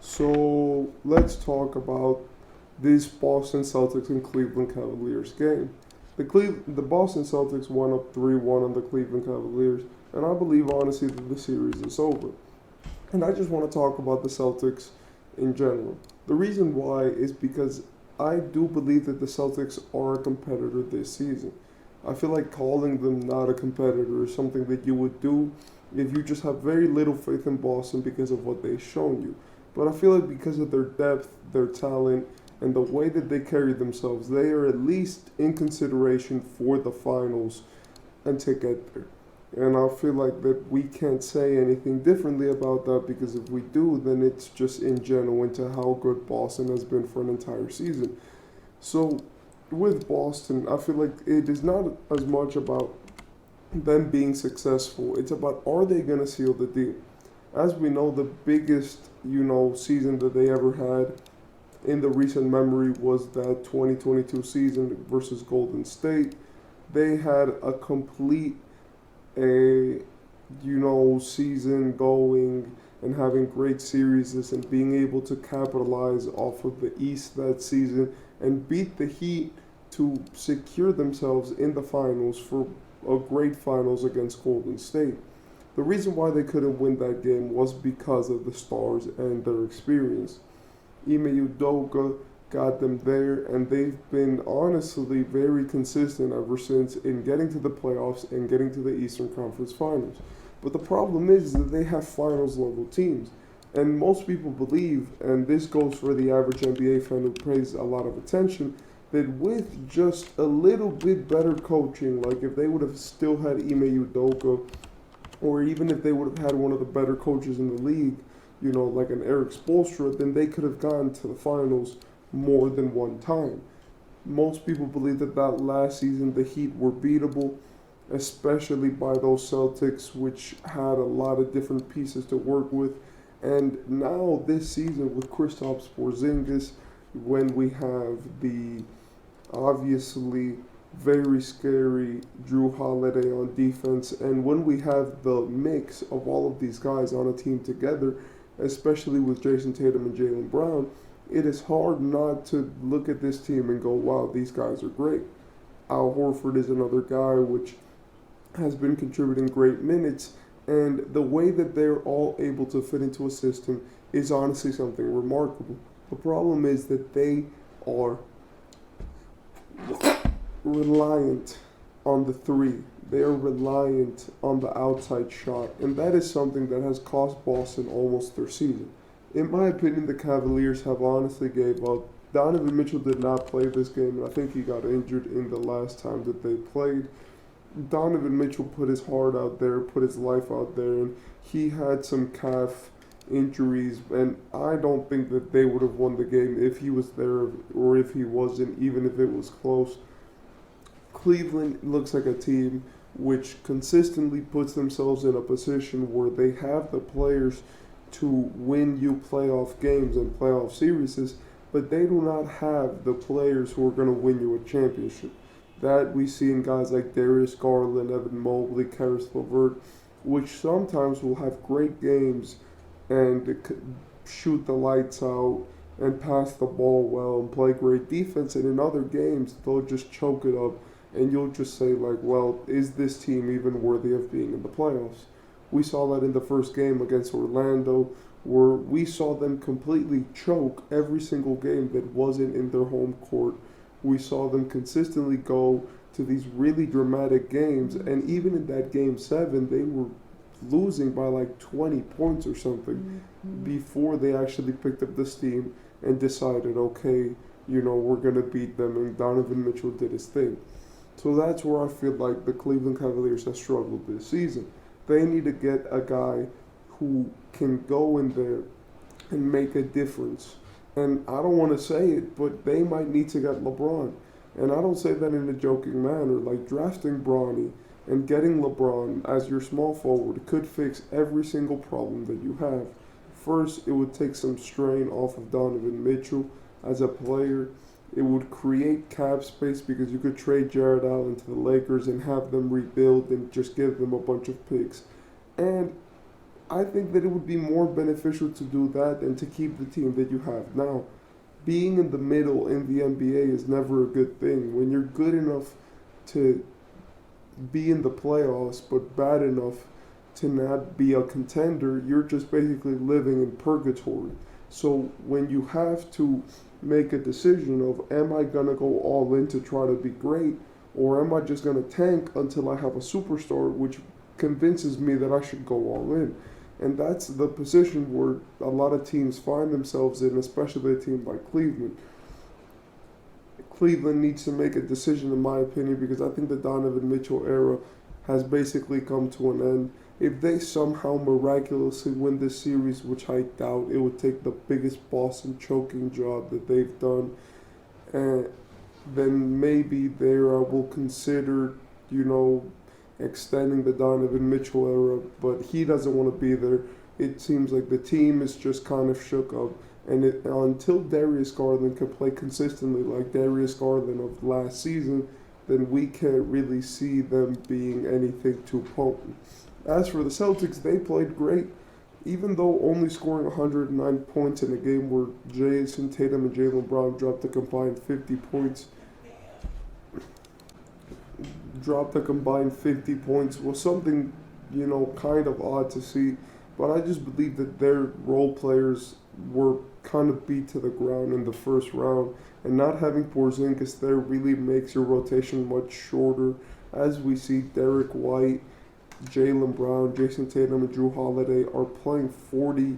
So let's talk about this Boston Celtics and Cleveland Cavaliers game. The Boston Celtics won up 3-1 on the Cleveland Cavaliers, and I believe honestly that the series is over. And I just want to talk about the Celtics in general. The reason why is because I do believe that the Celtics are a competitor this season. I feel like calling them not a competitor is something that you would do if you just have very little faith in Boston because of what they've shown you. But I feel like because of their depth, their talent, and the way that they carry themselves, they are at least in consideration for the finals and to get there. And I feel like that we can't say anything differently about that because if we do, then it's just in general into how good Boston has been for an entire season. So with Boston, I feel like it is not as much about them being successful. It's about are they going to seal the deal? As we know, the biggest, season that they ever had in the recent memory was that 2022 season versus Golden State. They had a complete season going and having great series and being able to capitalize off of the East that season and beat the Heat to secure themselves in the finals for a great finals against Golden State. The reason why they couldn't win that game was because of the stars and their experience. Ime Udoka got them there, and they've been honestly very consistent ever since in getting to the playoffs and getting to the Eastern Conference Finals. But the problem is that they have finals level teams. And most people believe, and this goes for the average NBA fan who pays a lot of attention, that with just a little bit better coaching, like if they would have still had Ime Udoka, or even if they would have had one of the better coaches in the league, like an Eric Spoelstra, then they could have gone to the finals more than one time. Most people believe that last season the Heat were beatable, especially by those Celtics, which had a lot of different pieces to work with. And now this season with Kristaps Porzingis, when we have the obviously very scary Drew Holiday on defense, and when we have the mix of all of these guys on a team together, especially with Jayson Tatum and Jaylen Brown, it is hard not to look at this team and go, wow, these guys are great. Al Horford is another guy which has been contributing great minutes, and the way that they're all able to fit into a system is honestly something remarkable. The problem is that they are reliant on the three. They are reliant on the outside shot, and that is something that has cost Boston almost their season. In my opinion, the Cavaliers have honestly gave up. Donovan Mitchell did not play this game, and I think he got injured in the last time that they played. Donovan Mitchell put his heart out there, put his life out there, and he had some calf injuries, and I don't think that they would have won the game if he was there or if he wasn't, even if it was close. Cleveland looks like a team which consistently puts themselves in a position where they have the players to win you playoff games and playoff series, but they do not have the players who are going to win you a championship. That we see in guys like Darius Garland, Evan Mobley, Karis LeVert, which sometimes will have great games and shoot the lights out and pass the ball well and play great defense, and in other games they'll just choke it up and you'll just say like, well, is this team even worthy of being in the playoffs? We saw that in the first game against Orlando, where we saw them completely choke every single game that wasn't in their home court. We saw them consistently go to these really dramatic games, and even in that game 7, they were losing by like 20 points or something before they actually picked up the steam and decided, okay, we're going to beat them, and Donovan Mitchell did his thing. So that's where I feel like the Cleveland Cavaliers have struggled this season. They need to get a guy who can go in there and make a difference. And I don't want to say it, but they might need to get LeBron. And I don't say that in a joking manner. Like drafting Bronny and getting LeBron as your small forward could fix every single problem that you have. First, it would take some strain off of Donovan Mitchell as a player. It would create cap space because you could trade Jared Allen to the Lakers and have them rebuild and just give them a bunch of picks. And I think that it would be more beneficial to do that than to keep the team that you have now. Being in the middle in the NBA is never a good thing. When you're good enough to be in the playoffs but bad enough to not be a contender, you're just basically living in purgatory. So when you have to make a decision of am I gonna go all in to try to be great or am I just gonna tank until I have a superstar, which convinces me that I should go all in. And that's the position where a lot of teams find themselves in, especially a team like Cleveland. Cleveland needs to make a decision, in my opinion, because I think the Donovan Mitchell era has basically come to an end. If they somehow miraculously win this series, which I doubt, it would take the biggest Boston choking job that they've done, and then maybe there I will consider, you know, extending the Donovan Mitchell era, but he doesn't want to be there. It seems like the team is just kind of shook up. And until Darius Garland can play consistently like Darius Garland of last season, then we can't really see them being anything too potent. As for the Celtics, they played great. Even though only scoring 109 points in a game where Jayson, Tatum, and Jaylen Brown dropped a combined 50 points was something, you know, kind of odd to see. But I just believe that their role players were kind of beat to the ground in the first round. And not having Porzingis there really makes your rotation much shorter. As we see, Derek White, Jaylen Brown, Jayson Tatum, and Drew Holiday are playing 30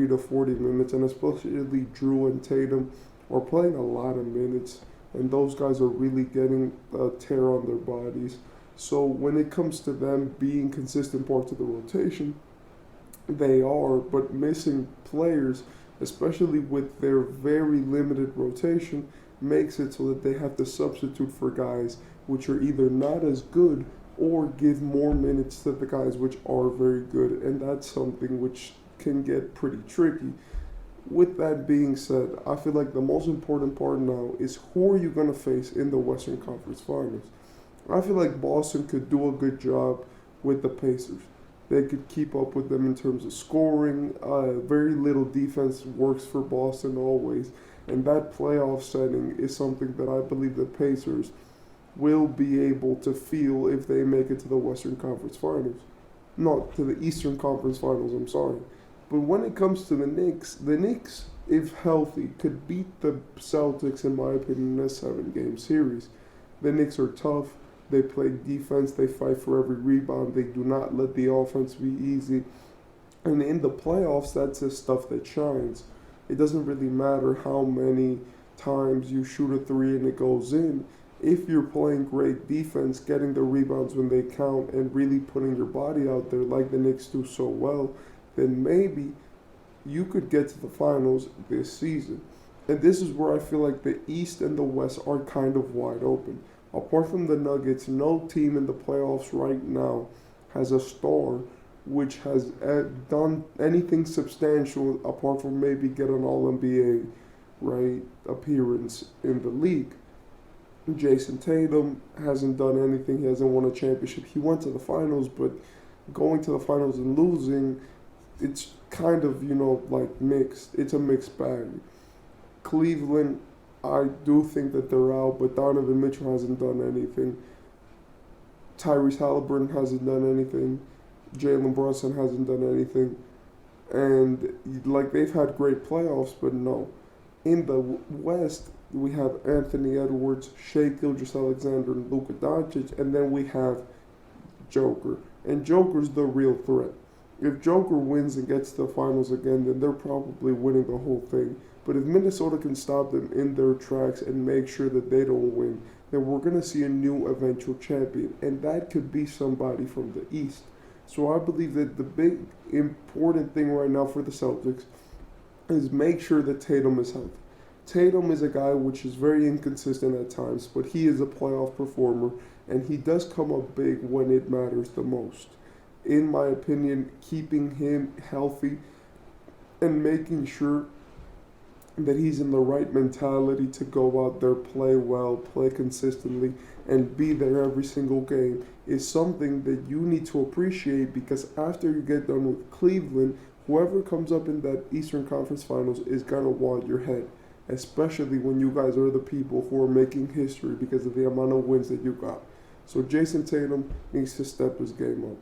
to 40 minutes, and especially Drew and Tatum are playing a lot of minutes, and those guys are really getting a tear on their bodies. So when it comes to them being consistent parts of the rotation, they are, but missing players, especially with their very limited rotation, makes it so that they have to substitute for guys which are either not as good or give more minutes to the guys which are very good, and that's something which can get pretty tricky. With that being said, I feel like the most important part now is who are you going to face in the Western Conference Finals. I feel like Boston could do a good job with the Pacers. They could keep up with them in terms of scoring. Very little defense works for Boston always, and that playoff setting is something that I believe the Pacers will be able to feel if they make it to the Western Conference Finals. Not to the Eastern Conference Finals, I'm sorry. But when it comes to the Knicks, if healthy, could beat the Celtics, in my opinion, in a 7-game series. The Knicks are tough. They play defense. They fight for every rebound. They do not let the offense be easy. And in the playoffs, that's the stuff that shines. It doesn't really matter how many times you shoot a three and it goes in. If you're playing great defense, getting the rebounds when they count, and really putting your body out there like the Knicks do so well, then maybe you could get to the finals this season. And this is where I feel like the East and the West are kind of wide open. Apart from the Nuggets, no team in the playoffs right now has a star which has done anything substantial apart from maybe get an All-NBA appearance in the league. Jayson Tatum hasn't done anything. He hasn't won a championship. He went to the finals, but going to the finals and losing, it's kind of, like mixed. It's a mixed bag. Cleveland, I do think that they're out, but Donovan Mitchell hasn't done anything. Tyrese Halliburton hasn't done anything. Jalen Brunson hasn't done anything. And, they've had great playoffs, but no. In the West, we have Anthony Edwards, Shai Gilgeous-Alexander, and Luka Doncic, and then we have Joker. And Joker's the real threat. If Joker wins and gets to the finals again, then they're probably winning the whole thing. But if Minnesota can stop them in their tracks and make sure that they don't win, then we're going to see a new eventual champion. And that could be somebody from the East. So I believe that the big important thing right now for the Celtics is make sure that Tatum is healthy. Tatum is a guy which is very inconsistent at times, but he is a playoff performer, and he does come up big when it matters the most. In my opinion, keeping him healthy and making sure that he's in the right mentality to go out there, play well, play consistently, and be there every single game is something that you need to appreciate, because after you get done with Cleveland, whoever comes up in that Eastern Conference Finals is going to want your head, especially when you guys are the people who are making history because of the amount of wins that you got. So Jayson Tatum needs to step his game up.